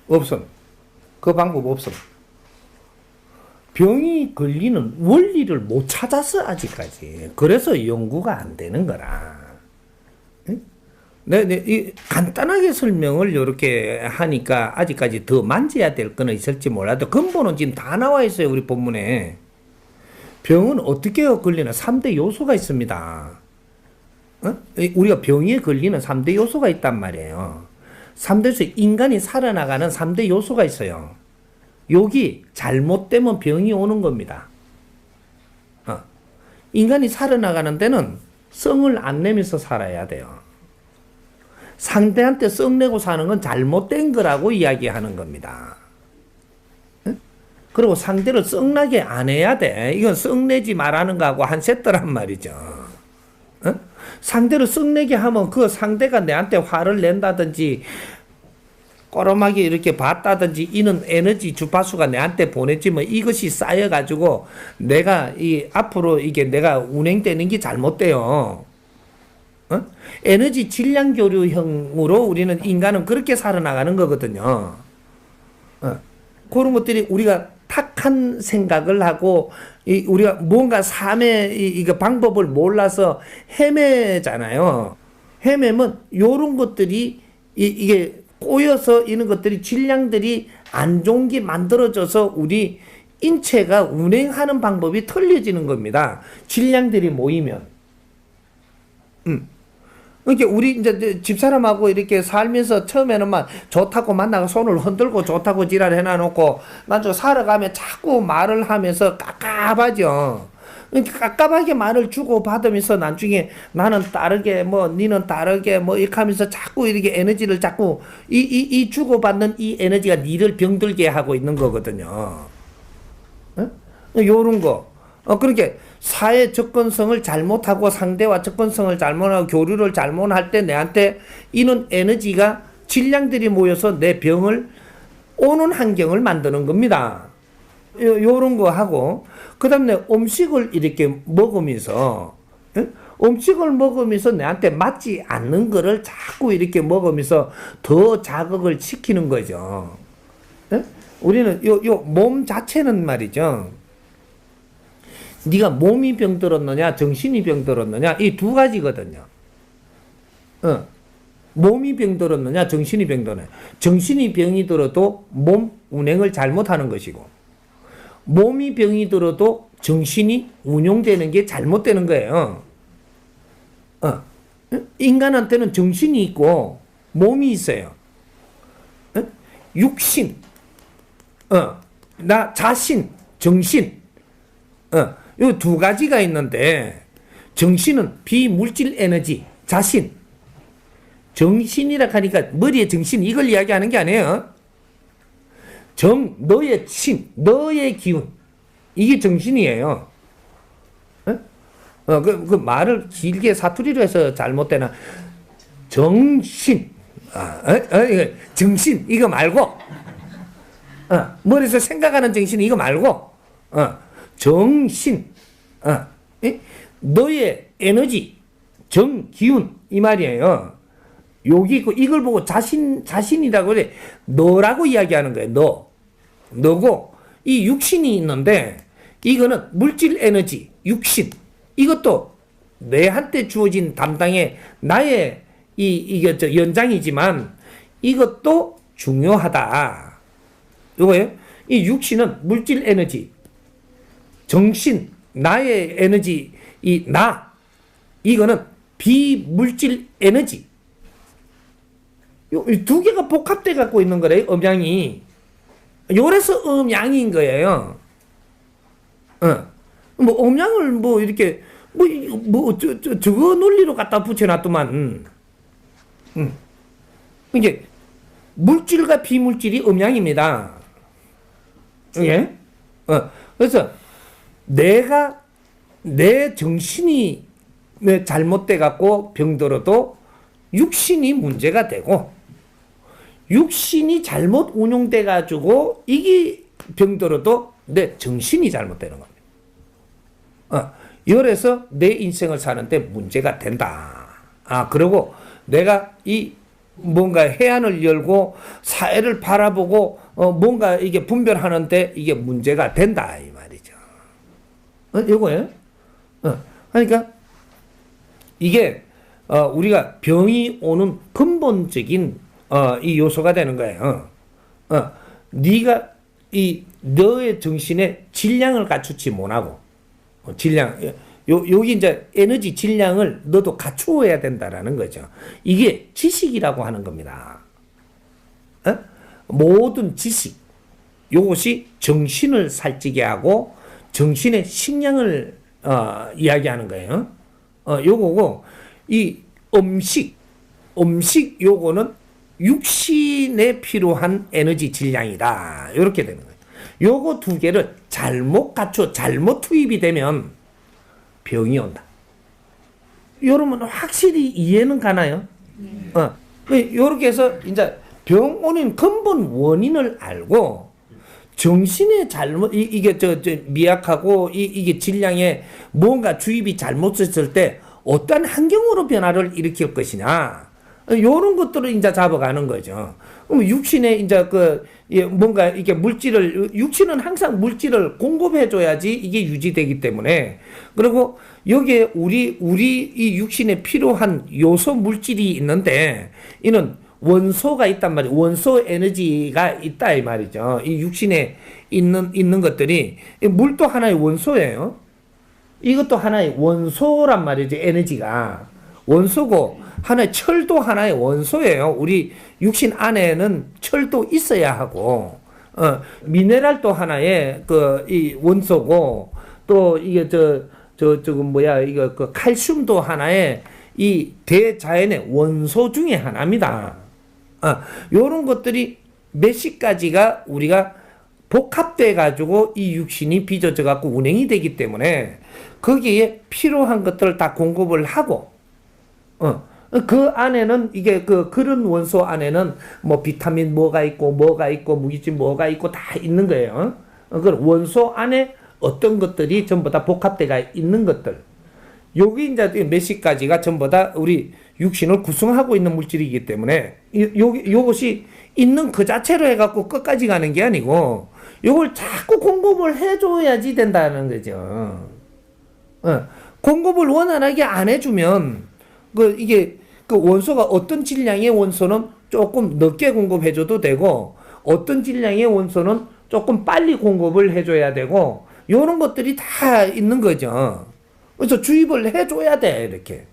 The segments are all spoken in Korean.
없음. 그 방법 없음. 병이 걸리는 원리를 못 찾았어, 아직까지. 그래서 연구가 안 되는 거라. 응? 간단하게 설명을 이렇게 하니까 아직까지 더 만져야 될 거는 있을지 몰라도 근본은 지금 다 나와 있어요, 우리 본문에. 병은 어떻게 걸리나? 3대 요소가 있습니다. 우리가 병에 걸리는 3대 요소가 있단 말이에요. 3대 요소, 인간이 살아나가는 3대 요소가 있어요. 여기 잘못되면 병이 오는 겁니다. 인간이 살아나가는 데는 성을 안 내면서 살아야 돼요. 상대한테 성 내고 사는 건 잘못된 거라고 이야기하는 겁니다. 그리고 상대를 썩나게 안 해야 돼. 이건 썩내지 말라는 거하고 한 세트란 말이죠. 상대를 썩내게 하면 그 상대가 내한테 화를 낸다든지 꼬로막이 이렇게 봤다든지 이는 에너지 주파수가 내한테 보냈지만 이것이 쌓여가지고 내가 앞으로 이게 내가 운행되는 게 잘못돼요. 에너지 질량 교류형으로 우리는 인간은 그렇게 살아나가는 거거든요. 그런 것들이 우리가 탁한 생각을 하고 우리가 뭔가 삶의 방법을 몰라서 헤매잖아요. 헤매면 요런 것들이 이게 꼬여서 이런 것들이 질량들이 안 좋은 게 만들어져서 우리 인체가 운행하는 방법이 틀려지는 겁니다. 질량들이 모이면. 이렇게 우리 이제 집사람하고 이렇게 살면서 처음에는 막 좋다고 만나고 손을 흔들고 좋다고 지랄 해놔놓고 나중에 살아가면 자꾸 말을 하면서 깝깝하죠. 깝깝하게 말을 주고 받으면서 나중에 나는 다르게 뭐 니는 다르게 뭐 이렇게 하면서 자꾸 이렇게 에너지를 자꾸 이 주고받는 이 에너지가 니를 병들게 하고 있는 거거든요. 요런 거. 그렇게 사회 접근성을 잘못하고 상대와 접근성을 잘못하고 교류를 잘못할 때 내한테 이런 에너지가 질량들이 모여서 내 병을 오는 환경을 만드는 겁니다. 요런 거 하고 그 다음에 음식을 이렇게 먹으면서 음식을 먹으면서 내한테 맞지 않는 거를 자꾸 이렇게 먹으면서 더 자극을 시키는 거죠. 우리는 요 몸 자체는 말이죠. 네가 몸이 병들었느냐 정신이 병들었느냐 이 두 가지거든요. 몸이 병들었느냐 정신이 병들었느냐. 정신이 병이 들어도 몸 운행을 잘못하는 것이고 몸이 병이 들어도 정신이 운용되는 게 잘못되는 거예요. 인간한테는 정신이 있고 몸이 있어요. 육신, 나 자신, 정신, 이 두 가지가 있는데 정신은 비물질 에너지, 자신. 정신이라 하니까 머리에 정신 이걸 이야기하는 게 아니에요. 너의 신, 너의 기운. 이게 정신이에요. 그 말을 길게 사투리로 해서 잘못되나. 정신. 정신, 이거 말고. 머리에서 생각하는 정신, 이거 말고. 정신. 너의 에너지, 기운. 이 말이에요. 여기 있고, 이걸 보고 자신이라고 그래. 너라고 이야기하는 거예요. 너고, 이 육신이 있는데, 이거는 물질 에너지, 육신. 이것도 내한테 주어진 담당의 나의 이게 연장이지만, 이것도 중요하다. 이거예요. 이 육신은 물질 에너지, 정신, 나의 에너지, 이거는 비물질 에너지. 이 두 개가 복합돼 갖고 있는 거래요, 음양이. 요래서 음양인 거예요. 뭐, 음양을 뭐, 이렇게, 저거 논리로 갖다 붙여놨더만. 이게, 물질과 비물질이 음양입니다. 예? 그래서, 내 정신이 잘못돼 갖고 병들어도 육신이 문제가 되고, 육신이 잘못 운용돼 가지고 이게 병들어도 내 정신이 잘못되는 겁니다. 이래서 내 인생을 사는데 문제가 된다. 그리고 내가 이 뭔가 해안을 열고 사회를 바라보고 뭔가 이게 분별하는데 이게 문제가 된다 이 말이죠. 이거예요. 그러니까 이게 우리가 병이 오는 근본적인 이 요소가 되는 거예요. 네가 이 너의 정신의 질량을 갖추지 못하고 질량 여기 이제 에너지 질량을 너도 갖추어야 된다라는 거죠. 이게 지식이라고 하는 겁니다. 모든 지식 요것이 정신을 살찌게 하고 정신의 식량을 이야기하는 거예요. 요거고 이 음식 요거는 육신에 필요한 에너지 질량이다. 이렇게 되는 거예요. 요거 두 개를 잘못 갖춰 잘못 투입이 되면 병이 온다. 여러분 확실히 이해는 가나요? 요렇게 해서 이제 병 오는 근본 원인을 알고 정신의 잘못 이게 미약하고 이게 질량에 뭔가 주입이 잘못됐을 때 어떤 환경으로 변화를 일으킬 것이냐. 요런 것들을 이제 잡아가는 거죠. 그럼 육신에 이제 뭔가 이게 육신은 항상 물질을 공급해줘야지 이게 유지되기 때문에, 그리고 여기에 우리 이 육신에 필요한 요소 물질이 있는데, 이는 원소가 있단 말이에요. 원소 에너지가 있다 이 말이죠. 이 육신에 있는 것들이, 물도 하나의 원소예요. 이것도 하나의 원소란 말이죠. 에너지가. 원소고, 철도 하나의 원소예요. 우리 육신 안에는 철도 있어야 하고, 미네랄도 하나의 이 원소고, 또 이게 칼슘도 하나의 이 대자연의 원소 중에 하나입니다. 요런 것들이 몇십 가지가 우리가 복합돼 가지고 이 육신이 빚어져 갖고 운행이 되기 때문에 거기에 필요한 것들을 다 공급을 하고, 그 안에는 이게 그런 원소 안에는 뭐 비타민 뭐가 있고 무기질 뭐가 있고 다 있는 거예요. 그 원소 안에 어떤 것들이 전부 다 복합돼가 있는 것들. 여기 이제 몇십 가지가 전부 다 우리 육신을 구성하고 있는 물질이기 때문에 요것이 있는 그 자체로 해갖고 끝까지 가는 게 아니고 요걸 자꾸 공급을 해줘야지 된다는 거죠. 공급을 원활하게 안 해주면 이게 원소가 어떤 질량의 원소는 조금 늦게 공급해줘도 되고 어떤 질량의 원소는 조금 빨리 공급을 해줘야 되고 요런 것들이 다 있는 거죠. 그래서 주입을 해줘야 돼 이렇게.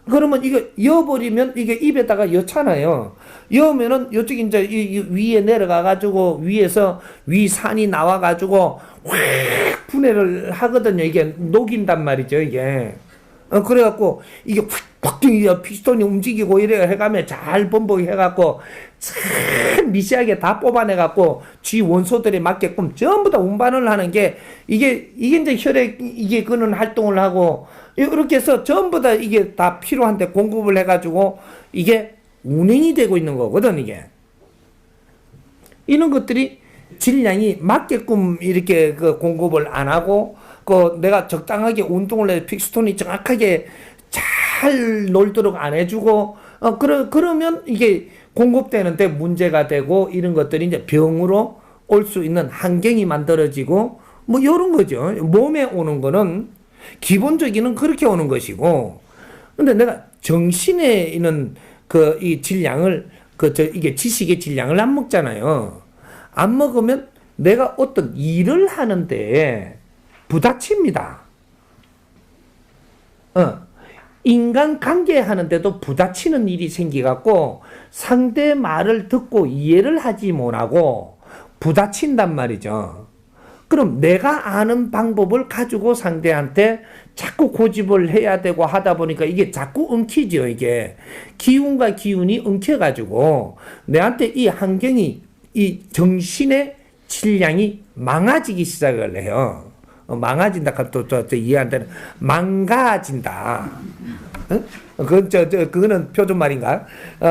그러면 이거 여버리면 이게 입에다가 여잖아요. 여면은 이쪽에 이제 이 위에 내려가가지고 위에서 위산이 나와가지고 확 분해를 하거든요. 이게 녹인단 말이죠 이게. 그래갖고 이게 확 피스톤이 움직이고 이래 해가면 잘 번복해갖고 참 미세하게 다 뽑아내갖고 쥐 원소들에 맞게끔 전부 다 운반을 하는 게 이게 이제 혈액 이게 그는 활동을 하고 이렇게 해서 전부 다 이게 다 필요한데 공급을 해가지고 이게 운행이 되고 있는 거거든 이게. 이런 것들이 질량이 맞게끔 이렇게 공급을 안 하고 내가 적당하게 운동을 해 픽스톤이 정확하게 잘 놀도록 안 해주고 그러면 이게 공급되는데 문제가 되고 이런 것들이 이제 병으로 올 수 있는 환경이 만들어지고 뭐 이런 거죠. 몸에 오는 거는 기본적인 그렇게 오는 것이고, 근데 내가 정신에 있는 이 질량을 이게 지식의 질량을 안 먹잖아요. 안 먹으면 내가 어떤 일을 하는데 부딪힙니다. 인간 관계 하는데도 부딪히는 일이 생기갖고 상대 말을 듣고 이해를 하지 못하고 부딪힌단 말이죠. 그럼 내가 아는 방법을 가지고 상대한테 자꾸 고집을 해야 되고 하다 보니까 이게 자꾸 엉키죠. 이게 기운과 기운이 엉켜가지고 내한테 이 환경이 이 정신의 질량이 망가지기 시작을 해요. 망가진다. 또 이해 안 되는 망가진다. 그거는 표준말인가?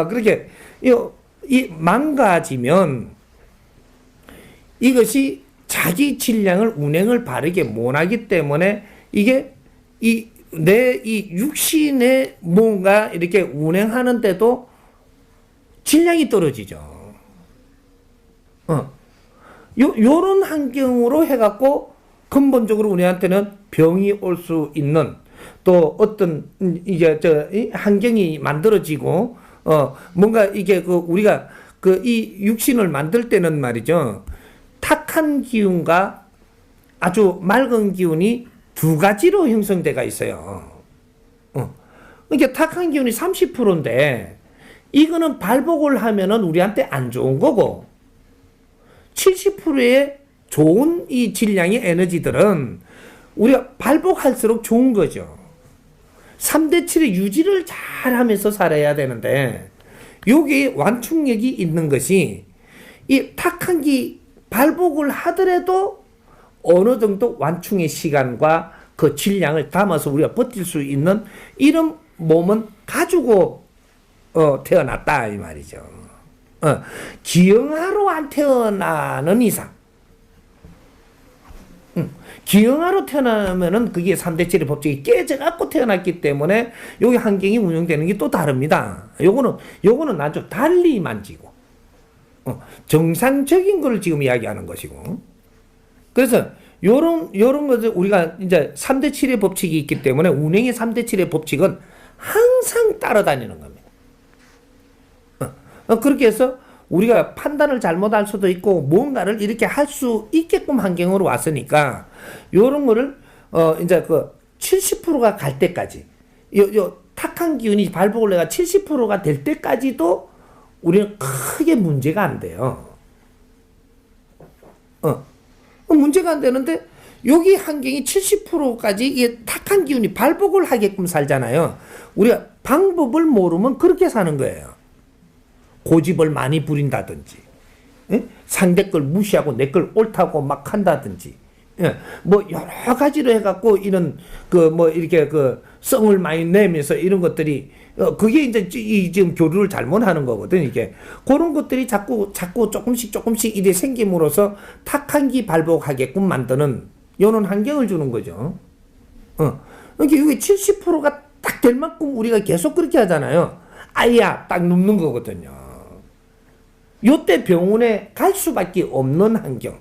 그렇게 이 망가지면 이것이 자기 질량을 운행을 바르게 못하기 때문에 이게 내 이 육신의 뭔가 이렇게 운행하는데도 질량이 떨어지죠. 요런 환경으로 해갖고 근본적으로 우리한테는 병이 올 수 있는 또 어떤 이제 이 환경이 만들어지고 뭔가 이게 우리가 이 육신을 만들 때는 말이죠. 탁한 기운과 아주 맑은 기운이 두 가지로 형성돼가 있어요. 그러니까 탁한 기운이 30%인데 이거는 발복을 하면은 우리한테 안 좋은 거고 70%의 좋은 이 질량의 에너지들은 우리가 발복할수록 좋은 거죠. 3대 7의 유지를 잘 하면서 살아야 되는데 여기에 완충력이 있는 것이 이 탁한 기 발복을 하더라도 어느 정도 완충의 시간과 그 질량을 담아서 우리가 버틸 수 있는 이런 몸은 가지고 태어났다 이 말이죠. 기형아로 안 태어나는 이상 기형아로 태어나면은 그게 3대 7의 법칙이 깨져갖고 태어났기 때문에 여기 환경이 운영되는 게 또 다릅니다. 요거는 아주 달리 만지고 정상적인 걸 지금 이야기하는 것이고 그래서 요런 것을 우리가 이제 3대 7의 법칙이 있기 때문에 운행의 3대 7의 법칙은 항상 따라다니는 겁니다. 그렇게 해서 우리가 판단을 잘못할 수도 있고 뭔가를 이렇게 할 수 있게끔 환경으로 왔으니까 요런 거를 이제 70%가 갈 때까지 요 탁한 기운이 발복을 내가 70%가 될 때까지도 우리는 크게 문제가 안 돼요. 문제가 안 되는데 여기 환경이 70%까지 이 탁한 기운이 발복을 하게끔 살잖아요. 우리가 방법을 모르면 그렇게 사는 거예요. 고집을 많이 부린다든지, 상대 걸 무시하고 내 걸 옳다고 막 한다든지, 뭐 여러 가지로 해갖고 이런 이렇게 성을 많이 내면서 이런 것들이 그게 이제 지금 교류를 잘못하는 거거든 이게. 그런 것들이 자꾸 조금씩 이래 생김으로써 탁한 기 발복하게끔 만드는 이런 환경을 주는 거죠. 그러니까 이게 70%가 딱 될 만큼 우리가 계속 그렇게 하잖아요. 아야 딱 눕는 거거든요. 요때 병원에 갈 수밖에 없는 환경.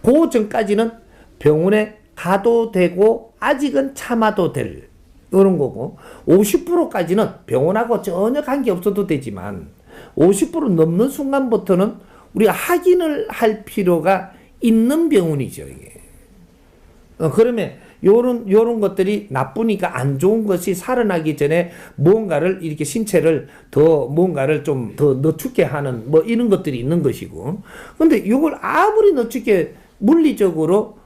그 전까지는 병원에 가도 되고 아직은 참아도 될 이런 거고 50%까지는 병원하고 전혀 관계 없어도 되지만 50% 넘는 순간부터는 우리가 확인을 할 필요가 있는 병원이죠 이게. 그러면 요런 것들이 나쁘니까 안 좋은 것이 살아나기 전에 뭔가를 이렇게 신체를 더 뭔가를 좀 더 늦추게 하는 뭐 이런 것들이 있는 것이고. 근데 이걸 아무리 늦추게 물리적으로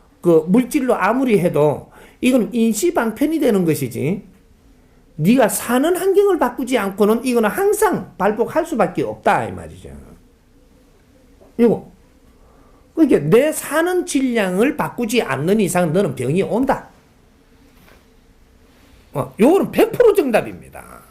물질로 아무리 해도 이건 인시방편이 되는 것이지. 네가 사는 환경을 바꾸지 않고는 이거는 항상 발복할 수밖에 없다 이 말이죠. 이거. 그러니까 내 사는 질량을 바꾸지 않는 이상 너는 병이 온다. 요거는 100% 정답입니다.